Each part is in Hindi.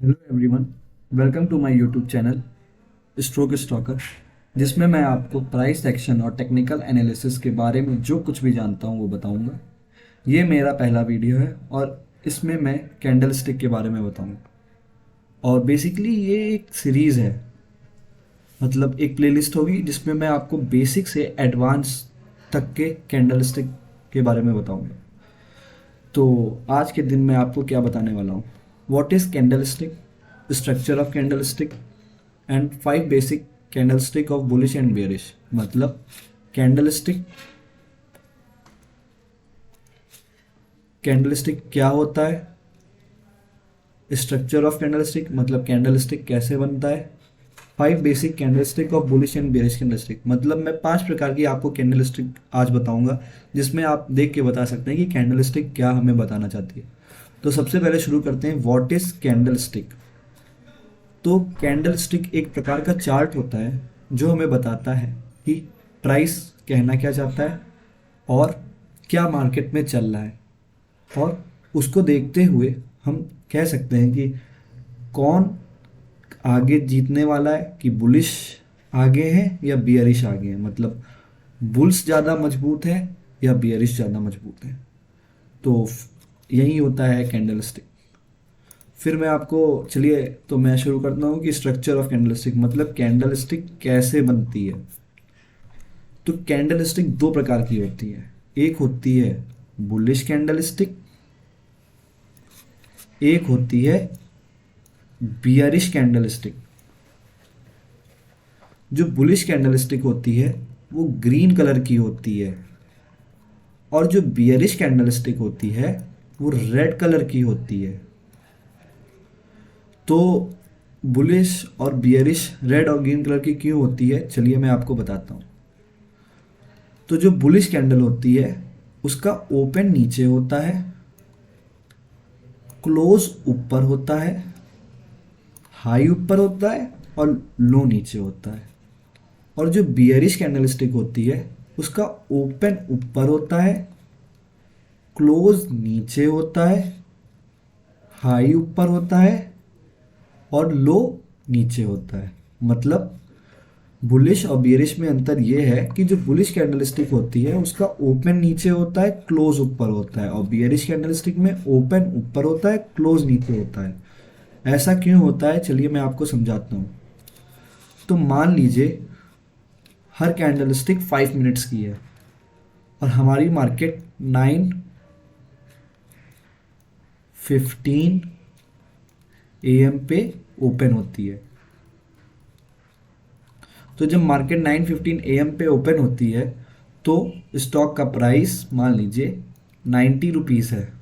Hello everyone, welcome to my YouTube channel stroke stalker, जिसमें मैं आपको प्राइस एक्शन और टेक्निकल एनालिसिस के बारे में जो कुछ भी जानता हूँ वो बताऊँगा। ये मेरा पहला वीडियो है और इसमें मैं कैंडल स्टिक के बारे में बताऊँगा। और बेसिकली ये एक सीरीज़ है, मतलब एक प्लेलिस्ट होगी जिसमें मैं आपको बेसिक से एडवांस तक के कैंडल स्टिक के बारे में बताऊँगा। तो आज के दिन मैं आपको क्या बताने वाला हूँ, what is candle stick, structure of candle stick and 5 basic candle stick of bullish and bearish. मतलब कैंडल स्टिक क्या होता है, स्ट्रक्चर ऑफ कैंडल स्टिक मतलब कैंडल स्टिक कैसे बनता है, 5 basic candle stick of bullish and bearish candle stick. मतलब मैं 5 प्रकार की आपको कैंडल स्टिक आज बताऊंगा, जिसमें आप देख के बता सकते हैं कि कैंडल स्टिक क्या हमें बताना चाहती है। तो सबसे पहले शुरू करते हैं, व्हाट इज कैंडल स्टिक। तो कैंडल स्टिक एक प्रकार का चार्ट होता है जो हमें बताता है कि प्राइस कहना क्या चाहता है और क्या मार्केट में चल रहा है, और उसको देखते हुए हम कह सकते हैं कि कौन आगे जीतने वाला है, कि बुलिश आगे है या बियरिश आगे है, मतलब बुल्स ज़्यादा मजबूत है या बियरिश ज़्यादा मजबूत है। तो यही होता है कैंडल स्टिक। फिर मैं आपको, चलिए तो मैं शुरू करता हूँ कि स्ट्रक्चर ऑफ कैंडल स्टिक मतलब कैंडल स्टिक कैसे बनती है। तो कैंडल स्टिक दो प्रकार की होती है, एक होती है बुलिश कैंडल स्टिक, एक होती है बियरिश कैंडल स्टिक। जो बुलिश कैंडल स्टिक होती है वो ग्रीन कलर की होती है, और जो बियरिश कैंडल स्टिक होती है वो रेड कलर की होती है। तो बुलिश और बियरिश रेड और ग्रीन कलर की क्यों होती है, चलिए मैं आपको बताता हूँ। तो जो बुलिश कैंडल होती है उसका ओपन नीचे होता है, क्लोज ऊपर होता है, हाई ऊपर होता है और लो नीचे होता है। और जो बियरिश कैंडल स्टिक होती है उसका ओपन ऊपर होता है, क्लोज नीचे होता है, हाई ऊपर होता है और लो नीचे होता है। मतलब बुलिश और बियरिश में अंतर यह है कि जो बुलिश कैंडलस्टिक होती है उसका ओपन नीचे होता है, क्लोज ऊपर होता है, और बियरिश कैंडलस्टिक में ओपन ऊपर होता है, क्लोज नीचे होता है। ऐसा क्यों होता है, चलिए मैं आपको समझाता हूँ। तो मान लीजिए हर कैंडलस्टिक 5 मिनट्स की है और हमारी मार्केट 9:15 AM पे ओपन होती है। तो जब मार्केट 9:15 AM पे ओपन होती है तो स्टॉक का प्राइस मान लीजिए 90 रुपीज़ है।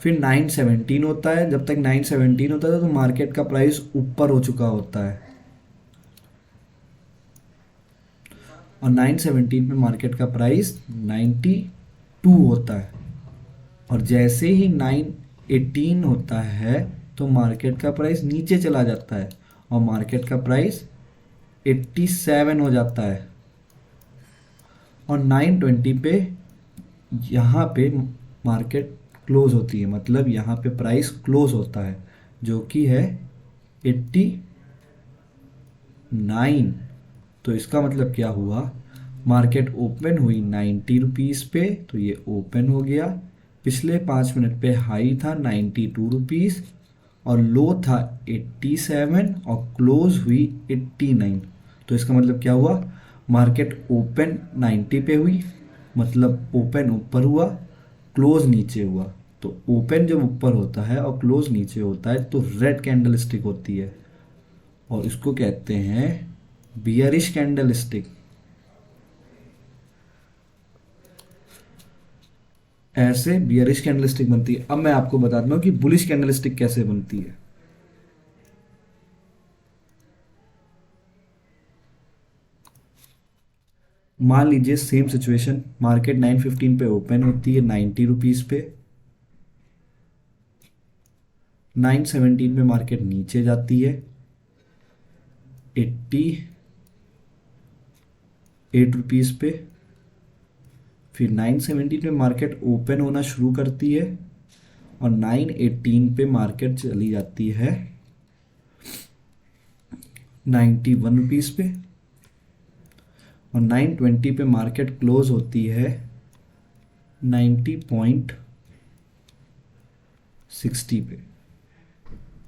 फिर 9:17 होता है, जब तक 9:17 होता है तो मार्केट का प्राइस ऊपर हो चुका होता है, और 9:17 में मार्केट का प्राइस 92 होता है। और जैसे ही 9:18 होता है तो मार्केट का प्राइस नीचे चला जाता है और मार्केट का प्राइस 87 हो जाता है। और 9:20 पे यहाँ पे मार्केट क्लोज होती है, मतलब यहाँ पे प्राइस क्लोज होता है जो कि है 89। तो इसका मतलब क्या हुआ, मार्केट ओपन हुई 90 रुपीज़ पे तो ये ओपन हो गया, पिछले 5 मिनट पे हाई था 92 रुपीज़ और लो था 87 और क्लोज हुई 89। तो इसका मतलब क्या हुआ, मार्केट ओपन 90 पे हुई, मतलब ओपन ऊपर हुआ, क्लोज नीचे हुआ। तो ओपन जब ऊपर होता है और क्लोज नीचे होता है तो रेड कैंडल स्टिक होती है, और इसको कहते हैं बियरिश कैंडल स्टिक। ऐसे बियरिश कैंडल स्टिक बनती है। अब मैं आपको बताता हूँ कि बुलिश कैंडल स्टिक कैसे बनती है। मान लीजिए सेम सिचुएशन, मार्केट 9:15 पे ओपन होती है 90 रुपीज़ पे, 9:17 में मार्केट नीचे जाती है 88 रुपीज़ पे, फिर 9:17 में मार्केट ओपन होना शुरू करती है और 918 पे मार्केट चली जाती है 91 रुपीज़ पे, और 920 पे मार्केट क्लोज होती है 90.60 पे।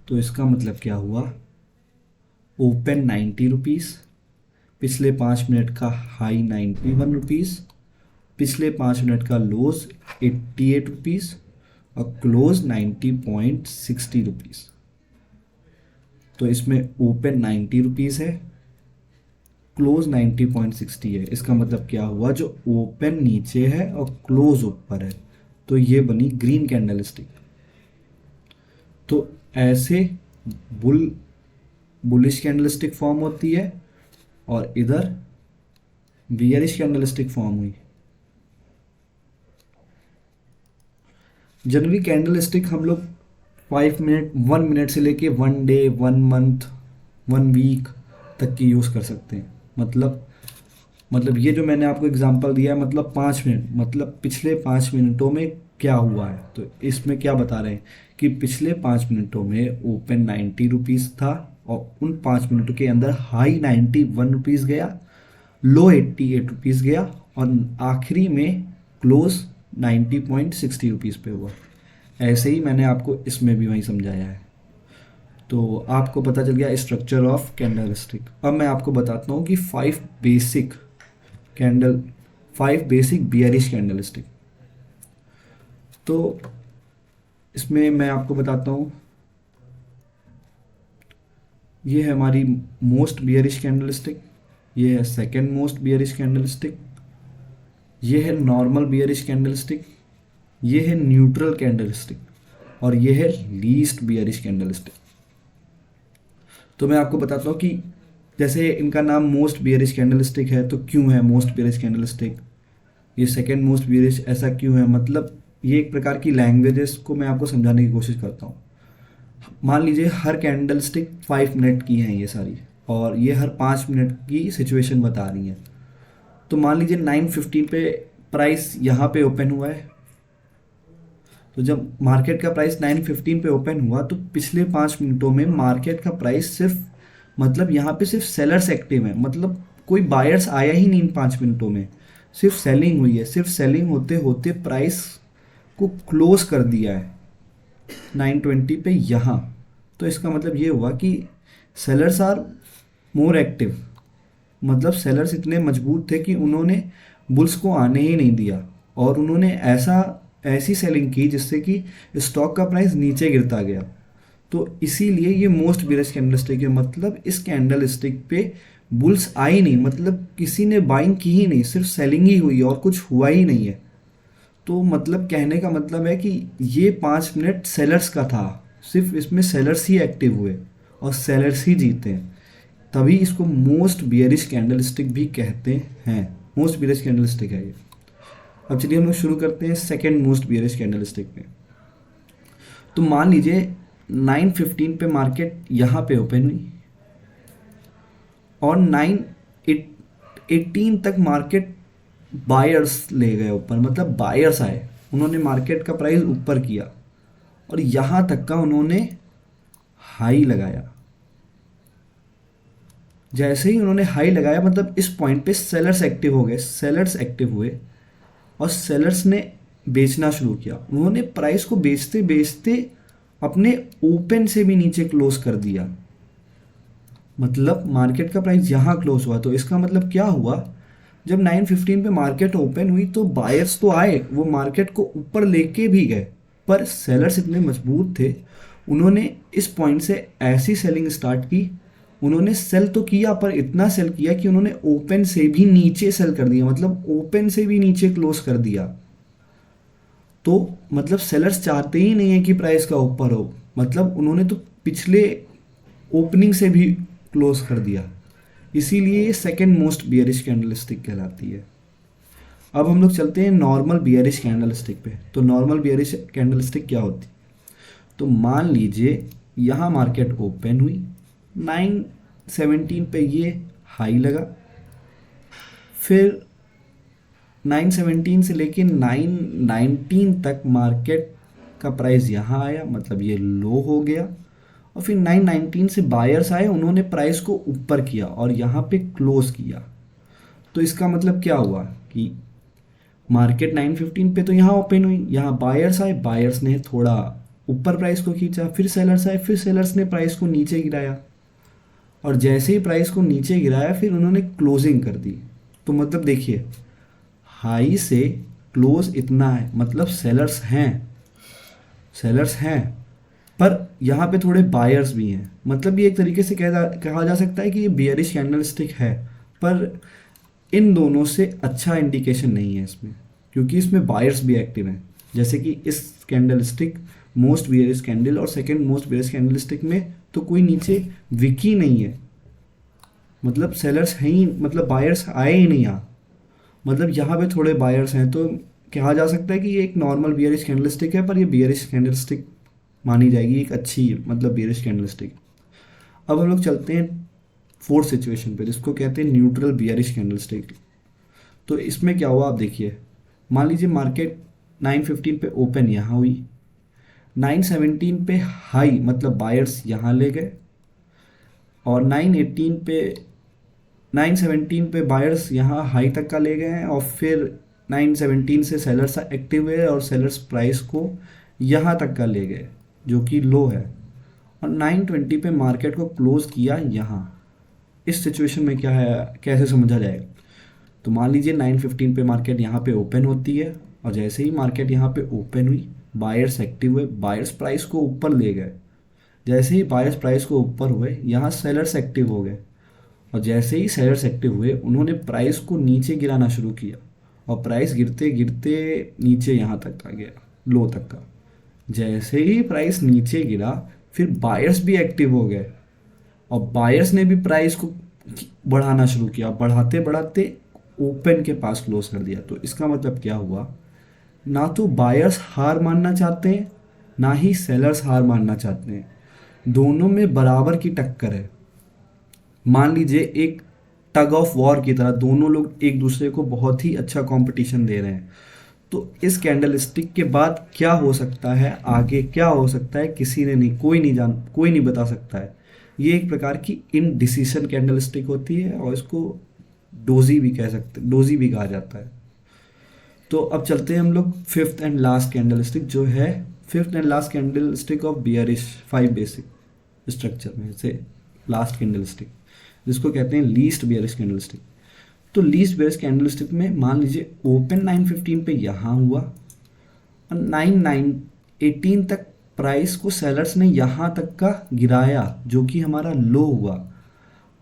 तो इसका मतलब क्या हुआ, ओपन 90 रुपीज़, पिछले 5 मिनट का हाई 91 रुपीज़, पिछले 5 मिनट का लोज 88 रुपीज़ और क्लोज 90.60 रुपीज़। तो इसमें ओपन 90 रुपीज़ है, क्लोज 90.60 है। इसका मतलब क्या हुआ, जो ओपन नीचे है और क्लोज ऊपर है, तो ये बनी ग्रीन कैंडलस्टिक। तो ऐसे बुलिश कैंडलस्टिक फॉर्म होती है और इधर बियरिश कैंडलस्टिक फॉर्म हुई। जनरली कैंडलस्टिक हम लोग 5 मिनट 1 मिनट से लेके 1 डे 1 मंथ 1 वीक तक की यूज़ कर सकते हैं। मतलब ये जो मैंने आपको एग्जांपल दिया है, मतलब 5 मिनट, मतलब पिछले 5 मिनटों में क्या हुआ है। तो इसमें क्या बता रहे हैं कि पिछले 5 मिनटों में ओपन 90 रुपीज़ था और उन 5 मिनटों के अंदर हाई 91 रुपीज़ गया, लो 88 रुपीज़ गया और आखिरी में क्लोज 90.60 रुपीज़ पे हुआ। ऐसे ही मैंने आपको इसमें भी वही समझाया है। तो आपको पता चल गया स्ट्रक्चर ऑफ कैंडलस्टिक। अब मैं आपको बताता हूँ कि 5 बेसिक बियरिश कैंडलस्टिक। तो इसमें मैं आपको बताता हूँ, ये है हमारी मोस्ट बियरिश कैंडलस्टिक, ये है सेकंड मोस्ट बियरिश कैंडलस्टिक, ये है नॉर्मल बियरिश कैंडलस्टिक, ये है न्यूट्रल कैंडलस्टिक और ये है लीस्ट बियरिश कैंडलस्टिक। तो मैं आपको बताता हूँ कि जैसे इनका नाम मोस्ट बियरिश कैंडलस्टिक है, तो क्यों है मोस्ट बियरिश कैंडलस्टिक, ये सेकंड मोस्ट बियरिश ऐसा क्यों है। मतलब ये एक प्रकार की लैंग्वेजेस को मैं आपको समझाने की कोशिश करता हूँ। मान लीजिए हर कैंडलस्टिक 5 मिनट की हैं ये सारी, और ये हर 5 मिनट की सिचुएशन बता रही हैं। तो मान लीजिए 9:15 पे प्राइस यहाँ पे ओपन हुआ है। तो जब मार्केट का प्राइस 9:15 पे ओपन हुआ तो पिछले 5 मिनटों में मार्केट का प्राइस सिर्फ, मतलब यहाँ पे सिर्फ सेलर्स एक्टिव है, मतलब कोई बायर्स आया ही नहीं इन 5 मिनटों में, सिर्फ सेलिंग हुई है। सिर्फ सेलिंग होते होते प्राइस को क्लोज कर दिया है 920 पे यहाँ। तो इसका मतलब ये हुआ कि सेलर्स आर मोर एक्टिव, मतलब सेलर्स इतने मजबूत थे कि उन्होंने बुल्स को आने ही नहीं दिया और उन्होंने ऐसी सेलिंग की जिससे कि स्टॉक का प्राइस नीचे गिरता गया। तो इसीलिए ये मोस्ट बियरिश कैंडलस्टिक है। मतलब इस कैंडलस्टिक पे बुल्स आई नहीं, मतलब किसी ने बाइंग की ही नहीं, सिर्फ सेलिंग ही हुई और कुछ हुआ ही नहीं है। तो मतलब कहने का मतलब है कि ये 5 मिनट सेलर्स का था, सिर्फ इसमें सेलर्स ही एक्टिव हुए और सेलर्स ही जीते हैं, तभी इसको मोस्ट बियरिश कैंडलस्टिक भी कहते हैं। मोस्ट बियरिश कैंडलस्टिक है ये। अब चलिए हम लोग शुरू करते हैं सेकंड मोस्ट बियरिश कैंडलस्टिक पे। तो मान लीजिए 9:15 पे मार्केट यहाँ पे ओपन हुई और 9:18 तक मार्केट बायर्स ले गए ऊपर, मतलब बायर्स आए, उन्होंने मार्केट का प्राइस ऊपर किया और यहाँ तक का उन्होंने हाई लगाया। जैसे ही उन्होंने हाई लगाया, मतलब इस पॉइंट पे सेलर्स एक्टिव हो गए, सेलर्स एक्टिव हुए और सेलर्स ने बेचना शुरू किया। उन्होंने प्राइस को बेचते बेचते अपने ओपन से भी नीचे क्लोज कर दिया, मतलब मार्केट का प्राइस यहाँ क्लोज हुआ। तो इसका मतलब क्या हुआ, जब 9:15 पे मार्केट ओपन हुई तो बायर्स तो आए, वो मार्केट को ऊपर लेके भी गए, पर सेलर्स इतने मजबूत थे, उन्होंने इस पॉइंट से ऐसी सेलिंग स्टार्ट की। उन्होंने सेल तो किया, पर इतना सेल किया कि उन्होंने ओपन से भी नीचे सेल कर दिया, मतलब ओपन से भी नीचे क्लोज कर दिया। तो मतलब सेलर्स चाहते ही नहीं है कि प्राइस का ऊपर हो, मतलब उन्होंने तो पिछले ओपनिंग से भी क्लोज कर दिया। इसीलिए ये सेकंड मोस्ट बियरिश कैंडलस्टिक कहलाती है। अब हम लोग चलते हैं नॉर्मल बियरिश कैंडलस्टिक पे। तो नॉर्मल बियरिश कैंडलस्टिक क्या होती है, तो मान लीजिए यहाँ मार्केट ओपन हुई, 9:17 पे ये हाई लगा, फिर 9:17 से लेके 9:19 तक मार्केट का प्राइस यहाँ आया, मतलब ये लो हो गया। और फिर 919 से बायर्स आए, उन्होंने प्राइस को ऊपर किया और यहाँ पे क्लोज किया। तो इसका मतलब क्या हुआ कि मार्केट 915 पे तो यहाँ ओपन हुई, यहाँ बायर्स आए, बायर्स ने थोड़ा ऊपर प्राइस को खींचा, फिर सेलर्स आए, फिर सेलर्स ने प्राइस को नीचे गिराया, और जैसे ही प्राइस को नीचे गिराया फिर उन्होंने क्लोजिंग कर दी। तो मतलब देखिए, हाई से क्लोज इतना है, मतलब सेलर्स हैं, पर यहाँ पे थोड़े बायर्स भी हैं। मतलब ये एक तरीके से कहा जा सकता है कि ये बियरिश कैंडलस्टिक है, पर इन दोनों से अच्छा इंडिकेशन नहीं है इसमें, क्योंकि इसमें बायर्स भी एक्टिव हैं। जैसे कि इस कैंडलस्टिक मोस्ट बियरिश कैंडल और सेकंड मोस्ट बियरिश कैंडलस्टिक में तो कोई नीचे विक ही नहीं है, मतलब सेलर्स हैं ही, मतलब बायर्स आए ही नहीं यहाँ, मतलब यहाँ पे थोड़े बायर्स हैं। तो कहा जा सकता है कि ये एक नॉर्मल बियरिश कैंडलस्टिक है, पर ये बियरिश कैंडलस्टिक मानी जाएगी, एक अच्छी मतलब बियरिश कैंडलस्टिक। अब हम लोग चलते हैं फोर्थ सिचुएशन पे, जिसको कहते हैं न्यूट्रल बियरिश कैंडलस्टिक। तो इसमें क्या हुआ आप देखिए, मान लीजिए मार्केट 915 पे ओपन यहाँ हुई, 917 पे हाई मतलब बायर्स यहाँ ले गए, और 917 पे बायर्स यहाँ हाई तक का ले गए हैं, और फिर 917 से सेलर्स एक्टिव हुए और सेलर्स प्राइस को यहाँ तक का ले गए जो कि लो है, और 920 पे मार्केट को क्लोज किया यहाँ। इस सिचुएशन में क्या है, कैसे समझा जाएगा? तो मान लीजिए 915 पे मार्केट यहाँ पे ओपन होती है, और जैसे ही मार्केट यहाँ पे ओपन हुई बायर्स एक्टिव हुए, बायर्स प्राइस को ऊपर ले गए। जैसे ही बायर्स प्राइस को ऊपर हुए यहाँ सेलर्स एक्टिव हो गए, और जैसे ही सेलर्स एक्टिव हुए उन्होंने प्राइस को नीचे गिराना शुरू किया, और प्राइस गिरते गिरते नीचे यहाँ तक आ गया, लो तक का। जैसे ही प्राइस नीचे गिरा फिर बायर्स भी एक्टिव हो गए, और बायर्स ने भी प्राइस को बढ़ाना शुरू किया, बढ़ाते बढ़ाते ओपन के पास क्लोज कर दिया। तो इसका मतलब क्या हुआ, ना तो बायर्स हार मानना चाहते हैं ना ही सेलर्स हार मानना चाहते हैं, दोनों में बराबर की टक्कर है। मान लीजिए एक टग ऑफ वॉर की तरह दोनों लोग एक दूसरे को बहुत ही अच्छा कंपटीशन दे रहे हैं। तो इस कैंडल स्टिक के बाद क्या हो सकता है, आगे क्या हो सकता है, किसी ने नहीं, कोई नहीं बता सकता है। ये एक प्रकार की इनडिसीजन कैंडल स्टिक होती है, और इसको डोजी भी कहा जाता है। तो अब चलते हैं हम लोग fifth and last candle stick, जो है fifth and last candle stick of bearish 5 basic structure में से लास्ट कैंडल स्टिक, जिसको कहते हैं लीस्ट बियरिश कैंडल स्टिक। तो लीस्ट बियरिश कैंडल स्टिक में मान लीजिए ओपन 915 पे यहाँ हुआ, और 918 तक प्राइस को सेलर्स ने यहाँ तक का गिराया जो कि हमारा लो हुआ,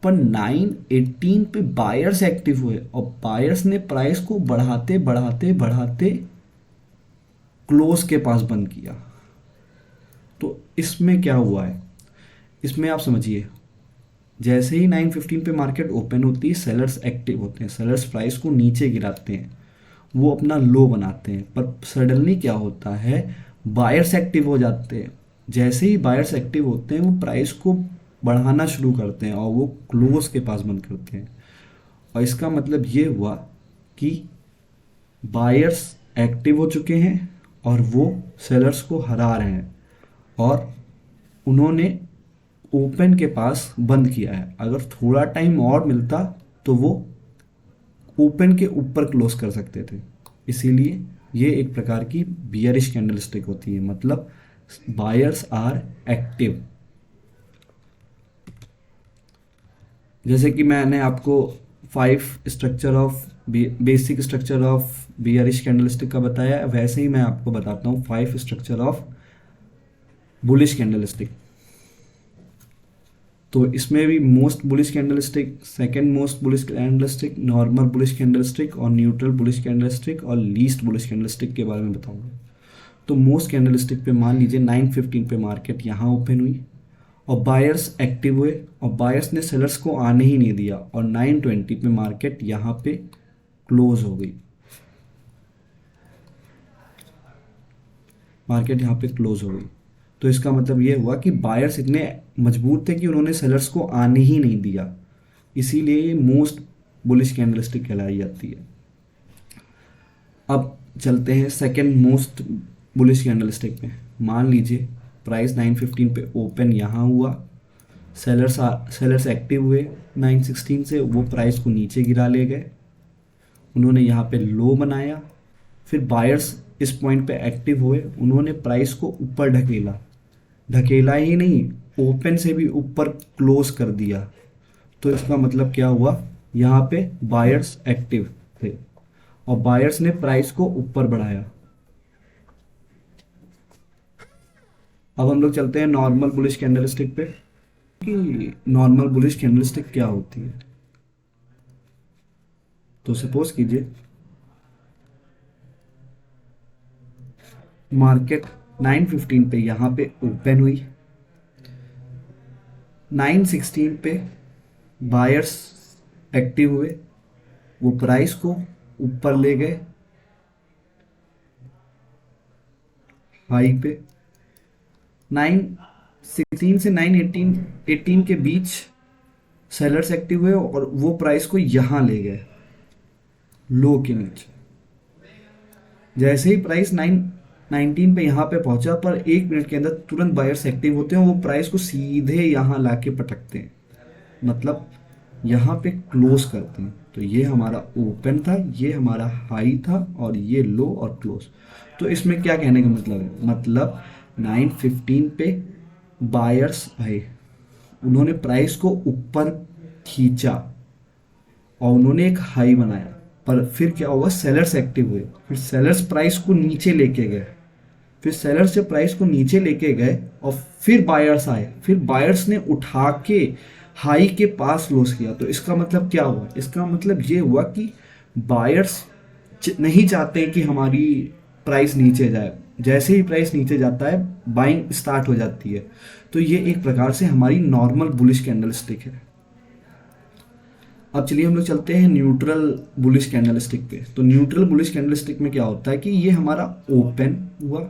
पर 918 पे बायर्स एक्टिव हुए, और बायर्स ने प्राइस को बढ़ाते बढ़ाते बढ़ाते क्लोज के पास बंद किया। तो इसमें क्या हुआ है, इसमें आप समझिए, जैसे ही 915 पे मार्केट ओपन होती है सेलर्स एक्टिव होते हैं, सेलर्स प्राइस को नीचे गिराते हैं, वो अपना लो बनाते हैं, पर सडनली क्या होता है, बायर्स एक्टिव हो जाते हैं। जैसे ही बायर्स एक्टिव होते हैं वो प्राइस को बढ़ाना शुरू करते हैं, और वो क्लोज के पास बंद करते हैं। और इसका मतलब ये हुआ कि बायर्स एक्टिव हो चुके हैं और वो सेलर्स को हरा रहे हैं, और उन्होंने ओपन के पास बंद किया है। अगर थोड़ा टाइम और मिलता तो वो ओपन के ऊपर क्लोज कर सकते थे। इसीलिए ये एक प्रकार की बियरिश कैंडलस्टिक होती है, मतलब बायर्स आर एक्टिव। जैसे कि मैंने आपको 5 structure of basic structure of bearish candlestick का बताया, वैसे ही मैं आपको बताता हूँ 5 स्ट्रक्चर ऑफ बुलिश कैंडलस्टिक। तो इसमें भी most bullish candlestick, second most bullish candlestick, normal bullish candlestick और न्यूट्रल बुलिश कैंडलस्टिक और लीस्ट बुलिश कैंडलस्टिक के बारे में बताऊंगा। तो मोस्ट कैंडलस्टिक पे मान लीजिए 915 पे मार्केट यहाँ ओपन हुई और बायर्स एक्टिव हुए, और बायर्स ने सेलर्स को आने ही नहीं दिया, और 920 पे मार्केट यहाँ पे क्लोज हो गई, मार्केट यहाँ पे क्लोज हो गई। तो इसका मतलब ये हुआ कि बायर्स इतने मजबूत थे कि उन्होंने सेलर्स को आने ही नहीं दिया, इसीलिए ये मोस्ट बुलिश कैंडलस्टिक कहलाई जाती है। अब चलते हैं सेकंड मोस्ट बुलिश कैंडलस्टिक पे। मान लीजिए प्राइस 915 पे ओपन यहाँ हुआ, सेलर्स एक्टिव हुए 916 से, वो प्राइस को नीचे गिरा ले गए, उन्होंने यहाँ पे लो बनाया, फिर बायर्स इस पॉइंट पे एक्टिव हुए, उन्होंने प्राइस को ऊपर ढकेला, ढकेला ही नहीं, ओपन से भी ऊपर क्लोज कर दिया। तो इसका मतलब क्या हुआ, यहाँ पे बायर्स एक्टिव थे और बायर्स ने प्राइस को ऊपर बढ़ाया। अब हम लोग चलते हैं नॉर्मल बुलिश कैंडलस्टिक पे कि नॉर्मल बुलिश कैंडलस्टिक क्या होती है। तो सपोज कीजिए मार्केट 915 पे यहाँ पे ओपन हुई, 916 पे बायर्स एक्टिव हुए, वो प्राइस को ऊपर ले गए हाई पे, 916 से 918 के बीच सेलर्स एक्टिव हुए और वो प्राइस को यहाँ ले गए लो के नीचे। जैसे ही प्राइस 919 पे यहाँ पे पहुंचा, पर 1 मिनट के अंदर तुरंत बायर्स एक्टिव होते हैं, वो प्राइस को सीधे यहाँ लाके पटकते हैं, मतलब यहाँ पे क्लोज करते हैं। तो ये हमारा ओपन था, ये हमारा हाई था और ये लो और क्लोज। तो इसमें क्या कहने का मतलब है, मतलब 915 पे बायर्स आए, उन्होंने प्राइस को ऊपर खींचा और उन्होंने एक हाई बनाया, पर फिर क्या हुआ, सेलर्स एक्टिव हुए, फिर सेलर्स प्राइस को नीचे लेके गए, फिर सेलर्स जब प्राइस को नीचे लेके गए और फिर बायर्स आए, फिर बायर्स ने उठा के हाई के पास क्लोज किया। तो इसका मतलब क्या हुआ, इसका मतलब ये हुआ कि बायर्स नहीं चाहते कि हमारी प्राइस नीचे जाए, जैसे ही प्राइस नीचे जाता है बाइंग स्टार्ट हो जाती है। तो ये एक प्रकार से हमारी नॉर्मल बुलिश कैंडलस्टिक है। अब चलिए हम लोग चलते हैं न्यूट्रल बुलिश कैंडलस्टिक पे। तो न्यूट्रल बुलिश कैंडलस्टिक में क्या होता है कि ये हमारा ओपन हुआ,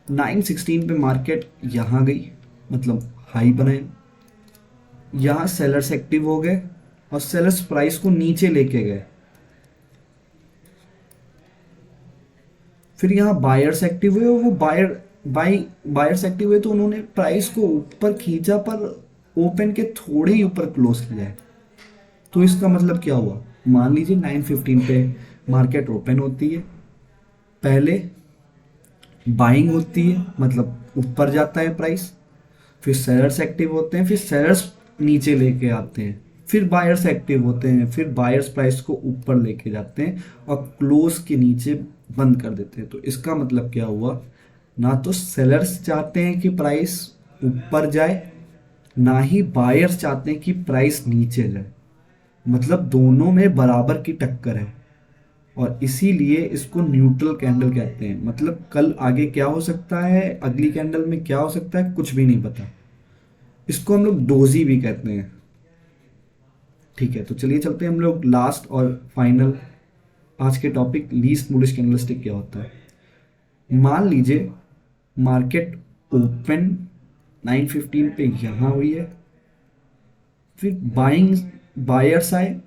916 पे मार्केट यहाँ गई, मतलब हाई बनाए, यहाँ सेलर्स एक्टिव हो गए और सेलर्स प्राइस को नीचे लेके गए, फिर यहाँ बायर्स एक्टिव हुए और वो बायर्स एक्टिव हुए तो उन्होंने प्राइस को ऊपर खींचा, पर ओपन के थोड़े ही ऊपर क्लोज किया है। तो इसका मतलब क्या हुआ, मान लीजिए 915 पे मार्केट ओपन होती है, पहले बाइंग होती है, मतलब ऊपर जाता है प्राइस, फिर सेलर्स एक्टिव होते हैं, फिर सेलर्स नीचे लेके आते हैं, फिर बायर्स एक्टिव होते हैं, फिर बायर्स प्राइस को ऊपर लेके जाते हैं और क्लोज के नीचे बंद कर देते हैं। तो इसका मतलब क्या हुआ, ना तो सेलर्स चाहते हैं कि प्राइस ऊपर जाए, ना ही बायर्स चाहते हैं कि प्राइस नीचे जाए, मतलब दोनों में बराबर की टक्कर है और इसीलिए इसको न्यूट्रल कैंडल कहते हैं। मतलब कल आगे क्या हो सकता है, अगली कैंडल में क्या हो सकता है, कुछ भी नहीं पता। इसको हम लोग डोजी भी कहते हैं। ठीक है, तो चलिए चलते हैं हम लोग लास्ट और फाइनल आज के टॉपिक, लीस्ट बुलिश कैंडलस्टिक क्या होता है। मान लीजिए मार्केट ओपन 915 पे यहाँ हुई है, फिर बायर्स आए,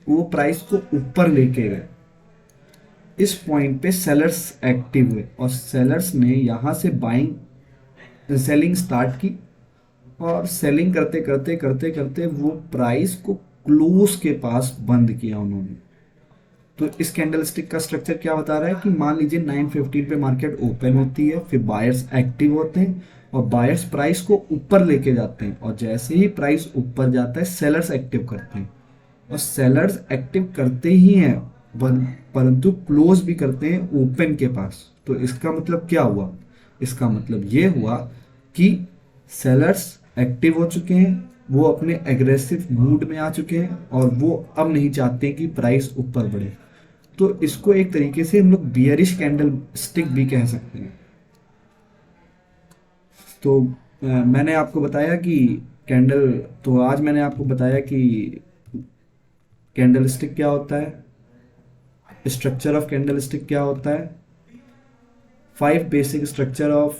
वो प्राइस को ऊपर लेके गए, इस पॉइंट पे सेलर्स एक्टिव हुए और सेलर्स ने यहाँ से सेलिंग स्टार्ट की और सेलिंग करते करते करते करते वो प्राइस को क्लोज के पास बंद किया उन्होंने। तो इस कैंडलस्टिक का स्ट्रक्चर क्या बता रहा है कि मान लीजिए 915 पे मार्केट ओपन होती है, फिर बायर्स एक्टिव होते हैं और बायर्स प्राइस को ऊपर लेके जाते हैं और जैसे ही प्राइस ऊपर जाता है सेलर्स एक्टिव करते हैं और सेलर्स एक्टिव करते ही हैं परंतु क्लोज भी करते हैं ओपन के पास। तो इसका मतलब क्या हुआ, इसका मतलब ये हुआ कि सेलर्स एक्टिव हो चुके हैं, वो अपने एग्रेसिव मूड में आ चुके हैं और वो अब नहीं चाहते कि प्राइस ऊपर बढ़े। तो इसको एक तरीके से हम लोग बियरिश कैंडल स्टिक भी कह सकते हैं। तो मैंने आपको बताया कि आज मैंने आपको बताया कि कैंडल स्टिक क्या होता है, स्ट्रक्चर ऑफ कैंडल स्टिक क्या होता है, 5 basic structure of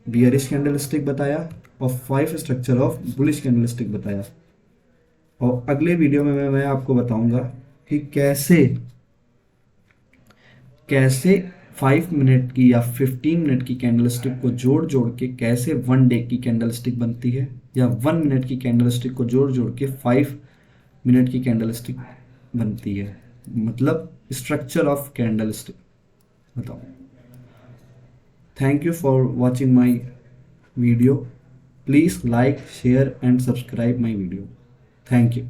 bearish candle stick बताया और 5 structure of bullish candle stick बताया। और अगले वीडियो में मैं आपको बताऊंगा कि कैसे 5 मिनट की या 15 मिनट की कैंडलस्टिक को जोड़ जोड़ के कैसे 1 डे की कैंडलस्टिक बनती है, या 1 मिनट की कैंडलस्टिक को जोड़ जोड़ के 5 मिनट की कैंडलस्टिक बनती है, मतलब स्ट्रक्चर ऑफ कैंडलस्टिक बताओ। Thank you for watching my video. Please like, share and subscribe my video. Thank you.